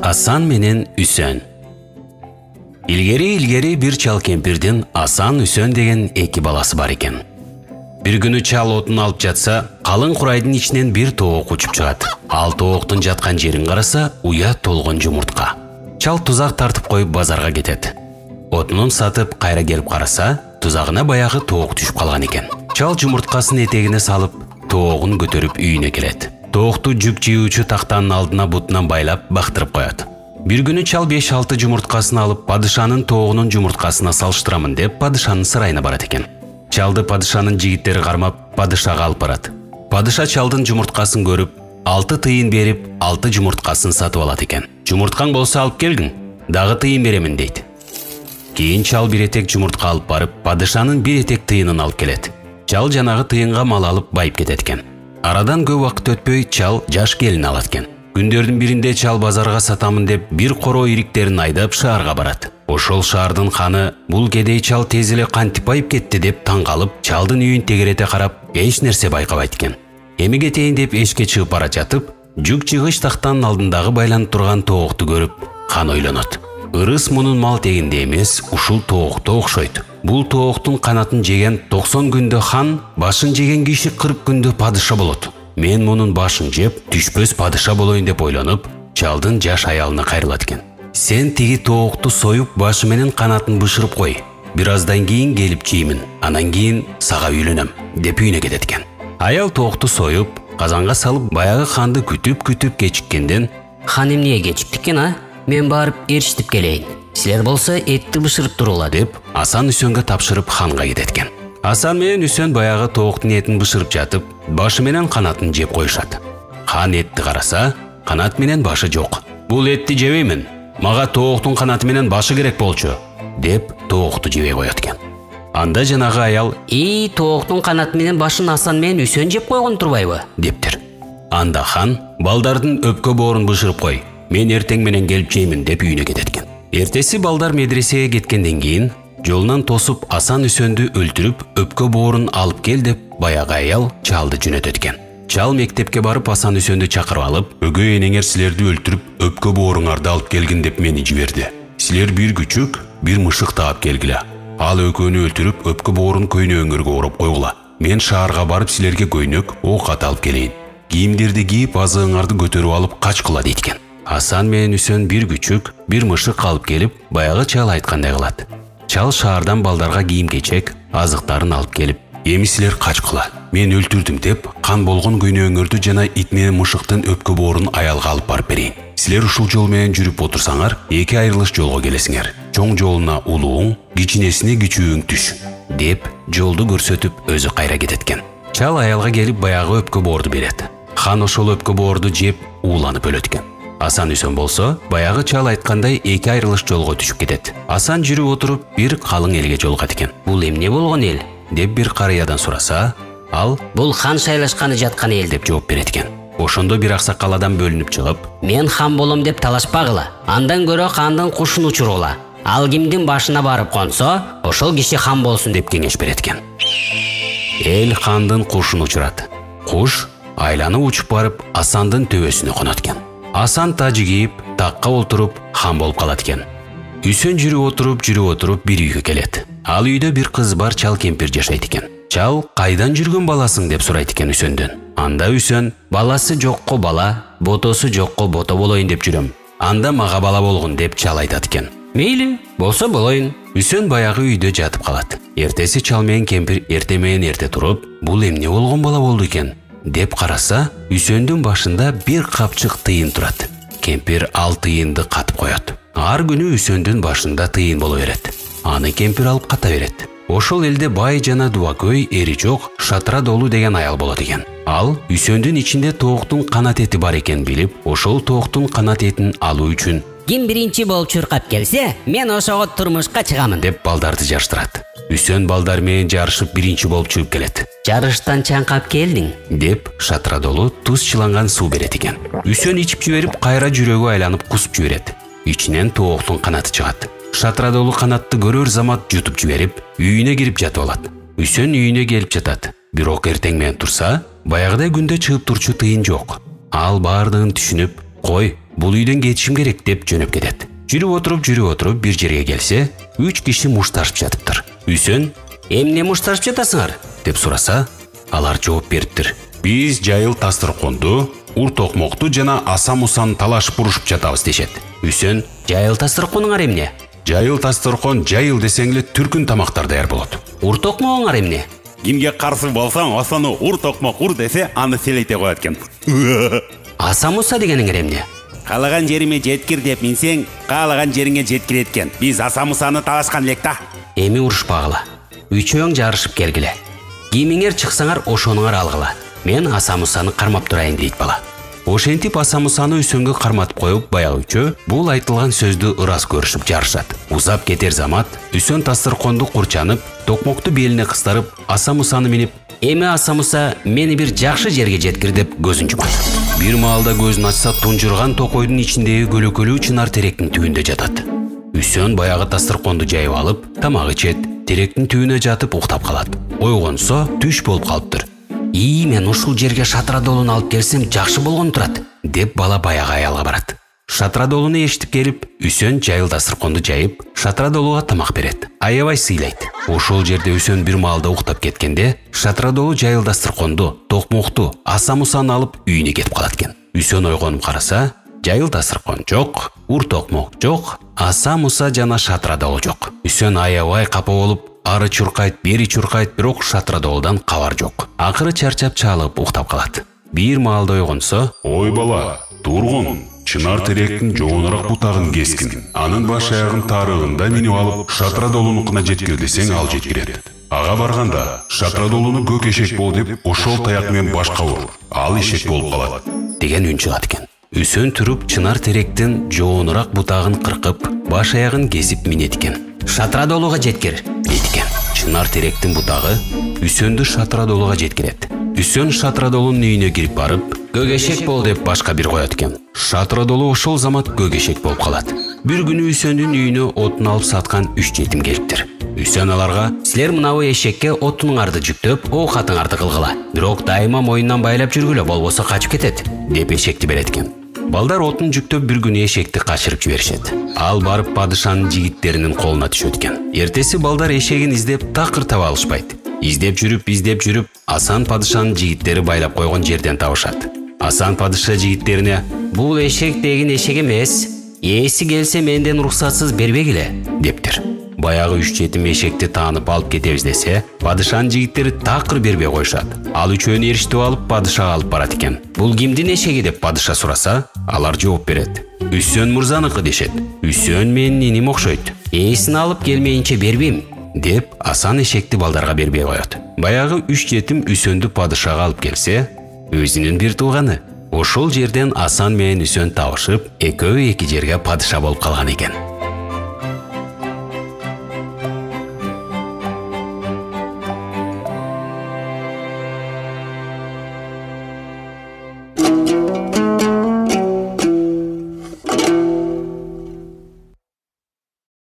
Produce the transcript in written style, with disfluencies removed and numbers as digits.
Асан менен Үсөн. Илгери bir чал кемпирдин Асан Үсөн деген эки баласы бар экен. Bir күнү чал отун алып жатса, калың курайдын ичинен bir тоок учуп чыгат. Ал тооктун жаткан жерин караса, уя толгон жумуртка. Чал тузак тартып коюп базарга кетет. Отунун сатып кайра келип караса, тузагына баягы тоок түшүп калган экен. Чал жумурткасын этегине салып, тоогун көтөрүп үйүнө келет. Тоокту жүк жыюучу тактанын алдына бутунан байлап бактырып коет. Bir күнү чал 5-6 жумурткасын алып, падышанын тоогунун жумурткасына салыштырамын деп падышанын сарайына барат экен. Чалды падышанын жигиттери кармап, падышага алып барат. Падыша чалдын жумурткасын көрүп, 6 тыйын берип, 6 жумурткасын сатып алат экен. Жумурткаң болсо алып келгин, дагы тыйын беремин дейт. Кийин чал bir этек жумуртка алып барып, падышанын bir этек тыйынын алып келет. Чал жанагы тыйынга мал алып байып кетет экен. Арадан көп убакыт өтпөй чал жаш келин алат экен. Күндөрдүн биринде чал базарга сатамын деп bir коро ириктерин айдап шаарга барат. Ошол шаардын ханы бул кедей чал тез эле кантип байып кетти деп таң калып, чалдын үйүн тегерете карап, эч нерсе байкабайт экен. Эми кетейин деп эшикке чыгып бара жатып, жүк жыгыч тактанын алдындагы байланып турган тоокту көрүп, хан ойлонот. Ырыс мунун мал тегинде эмес, ушул тоокто окшойт. Бул тооктун канатын жеген 90 күндө хан, башын жеген киши 40 күндө падыша болот. Мен мунун башын жеп, түшпөс падыша болоюн деп ойлонуп, чалдын жаш аялына кайрылат экен. Сен тиги тоокту союп, башы менен канатын бышырып кой. Бир аздан кийин келип жеймин, анан кийин сага үйлөнөм деп үйүнө кетет экен. Аял тоокту союп, казанга салып, баягы ханды күтүп кечиккенден, хан эмнеге кечиктик экен, а? Мен барып эрişтип келейин. Силер болсо этти бышырып турула деп Асан Үсөнгө тапшырып ханга кетет экен. Асан менен Үсөн баягы тооктун этин бышырып жатып, башы менен канатын жеп коюшат. Хан этти караса, канат менен башы жок. Бул этти жебеймин. Мага тооктун канаты менен башы керек болчу деп тоокту жебей коет экен. Анда жанагы аял, тооктун канаты менен башын Асан менен Үсөн жеп койгон турбайбы дептир. Анда хан балдардын өпкө боорун бышырып кой. Мен эртең менен келип жеймин деп үйүнө кетет экен. Эртеси балдар медресеге кеткенден кийин жолунан тосуп Асан Үсөндү өлтүрүп, өпкө боорун алып кел деп баягы аял чалды жөнөтөт экен. Чал мектепке барып Асан Үсөндү чакырып алып, өгөй энеңер силерди өлтүрүп, өпкө бооруңарды алып келгин деп мени жиберди. Силер bir күчүк, bir мышык таап келгиле. Ал экөөнү өлтүрүп, өпкө боорун көйнөгүңөргө ороп койгула. Мен шаарга барып силерге көйнөк, ок ат алып келейин. Кийимдерди кийип, азыгыңарды көтөрүп алып качкыла дейт экен. Асан менен Үсөн bir күчүк, bir мышык алып келип, баягы чал айткандай кылат. Чал шаардан балдарга кийим-кечек, азыктарын алып келип, эми силер качкыла. Мен өлтүрдүм деп, кан болгон көйнөгүңөрдү жана ит менен мышыктын өпкө боорун аялга алып барып берейин. Силер ушул жол менен жүрүп отурсаңар, эки айрылыш жолго келесиңер. Чоң жолуна улууң, кичинесине кичүүң түш деп жолду көрсөтүп өзү кайра кетет экен. Чал аялга келип баягы өпкө боорду берет. Хан ошол өпкө боорду жеп ууланып өлөт экен. Асан Үсөн болсо, баягы чал айткандай эки айрылыш жолго түшүп кетет. Асан жүрүп отуруп, bir калың элге жолугат экен. Бул эмне болгон эл деп bir карыядан сураса, ал бул хан шайлашканы жаткан эл деп жооп берет экен. Ошондо bir аксакал адам бөлүнүп чыгып, мен хан болом деп талашпагыла. Андан көрө хандын кушун учурула. Ал кимдин башына барып консо, ошол киши хан болсун деп кеңеш берет экен. Эл хандын кушун учурат. Куш айланып учуп барып Асандын төбөсүнө конот экен. Асан тажы кийип, такка отуруп, хан болуп калат экен. Үсөн жүрүп отуруп bir үйгө келет. Ал үйдө bir кыз бар чал кемпир жашайт экен. Чал кайдан жүргөн баласың деп сурайт экен Үсөндөн. Анда Үсөн, баласы жокко бала, ботосу жокко бото болоюн деп жүрөм. Анда мага бала болгон деп чал айтат экен. Мейли, болсо болоюн. Үсөн баягы үйдө жатып калат. Эртеси чал менен кемпир эрте менен эрте туруп, бул эмне болгон бала болду экен деп караса, Үсөндүн башында bir капчык тыйын турат. Кемпир ал тыйынды катып коет. Ар күнү Үсөндүн башында тыйын боло берет. Аны кемпир алып ката берет. Ошол элде бай жана дубакөй, эри жок, шатыра долу деген аял болот экен. Ал Үсөндүн ичинде тооктун канат эти бар экен билип, ошол тооктун канат этин алуу үчүн ким биринчи болуп чуркап келсе, мен ошого турмушка чыгамын деп балдарды жарыштырат. Үсөн балдар менен жарышып биринчи болуп чыгып келет. Жарыштан чаңкап келдиң деп шатыра долу туз чыланган суу берет экен. Үсөн ичип жиберип, кайра жүрөгү айланып кусуп жиберет. Ичинен тооктун канаты чыгат. Шатыра долу канатты көрөр замат жутуп жиберип, үйүнө кирип жатып алат. Үсөн үйүнө келип жатат. Бирок эртең менен турса, Баягыдай күндө чыгып турчу тыйын жок. Ал баардыгын түшүнүп, кой, бул үйдөн кетишим керек деп жөнөп кетет. Жүрүп отуруп бир жерге келсе, 3 киши мушташып жатыптыр. Үсөн, эмне мушташып жатасыңар деп сураса, алар жооп бериптир. Биз жайыл тастырконду, ур токмокту жана аса мусаны талашып урушуп жатабыз дешет. Үсөн, жайыл тастырконуңар эмне? жайыл тастыркон жайыл десең эле түркүн тамактар даяр болот. Ур токмогуңар эмне? Кимге каршы болсаң, осону ур токмок ур десе, аны селейте коет экен. Аса муса дегениңер эмне? Каалаган жериме жеткир деп минсең, каалаган жериңе жеткирет экен. Биз аса мусаны талашкан элек да. Эми урушпагыла. Үчөөң жарышып келгиле. Кимиңер чыксаңар ошонуңар алгыла. Мен аса мусаны кармап турайын дейт бала. Ошентип аса мусаны Үсөнгө карматып коюп, баягы үчөө бул айтылган сөздү ырас көрүшүп жарышат. Узап кетер замат Үсөн тастырконду курчанып, токмокту белине кыстарып, аса мусаны минип, Эми аса муса мени бир жакшы жерге жеткир деп көзүн жумат. бир маалда көзүн ачса, тунжурган токойдун ичиндеги көлөкөлүү чынар теректин түбүндө жатат. Үсөн баягы тастырконду жайып алып, тамак ичет, теректин түбүнө жатып уктап калат. Ойгонсо түш болуп калыптыр. Мен ушул жерге шатырадолуну алып келсем жакшы болгон турат, деп бала баягы аялга барат. Шатырадолуну эшитип келип, Үсөн жайыл тастырконду жайып, шатырадолуга тамак берет. Аябай сыйлайт. Ошол жерде Үсөн бир маалда уктап кеткенде, шатырадолу жайыл тастырконду, токмокту, аса мусаны алып үйүнө кетип калат экен. Үсөн ойгонуп караса, жайыл тастыркон жок, ур токмок жок, аса муса жана шатырадолу жок. Үсөн аябай капа болуп, ары чуркайт, бери чуркайт, бирок шатырадолудан кабар жок. Акыры чарчап чалып уктап калат. Бир маалда ойгонсо, ой бала, тургун, чынар теректин жоонураак бутагын кескин. Анын баш аягын тарыгында минип алып, шатырадолунукуна жеткир десең ал жеткирет. Ага барганда, шатырадолуну көк эшек бол деп ошол таяк менен башка ур. Ал эшек болуп калат. деген үн чыгат экен. Үсөн туруп чынар теректин жоонураак бутагын кыркып, баш аягын кесип минет экен. Шатырадолуга жеткир дейт экен. Чынар теректин бутагы Үсөндү шатырадолуга жеткирет. Үсөн шатырадолунун үйүнө кирип барып, көгешек бол деп башка бир коет экен. Шатырадолу ошол замат көгешек болуп калат. Бир күнү Үсөндүн үйүнө отун алып саткан 3 жетим келиптир. Үсөн аларга, силер мынабу эшекке отунуңарды жүктөп, оокатыңарды кылгыла. Бирок дайыма моюндан байлап жүргүлө, болбосо качып кетет, деп эшекти берет экен. Балдар отун жүктөп бир күнү эшекти качырып жиберишет. Ал барып падышанын жигиттеринин колуна түшөт экен. Эртеси балдар эшегин издеп такыр таба алышпайт. Издеп жүрүп, Асан падышанын жигиттери байлап койгон жерден табышат. Асан падыша жигиттерине, бул эшек деген эшек эмес, ээси келсе менден уруксатсыз бербегиле, дептир. Баягы 3 жетим эшекти таанып алып кетебиз десе, падышанын жигиттери такыр бербей коюшат. Ал үчөөнү эриштип алып падышага алып барат экен. Бул кимдин эшеги деп падыша сураса, алар жооп берет. Үсөн мырзаныкы дешет. Үсөн менин иним окшойт. Ээсин алып келмейинче бербейм, деп Асан эшекти балдарга бербей коет. Баягы 3 жетим Үсөндү падышага алып келсе, өзүнүн бир тууганы. Ошол жерден Асан менен Үсөн табышып, экөө эки жерге падыша болуп калган экен.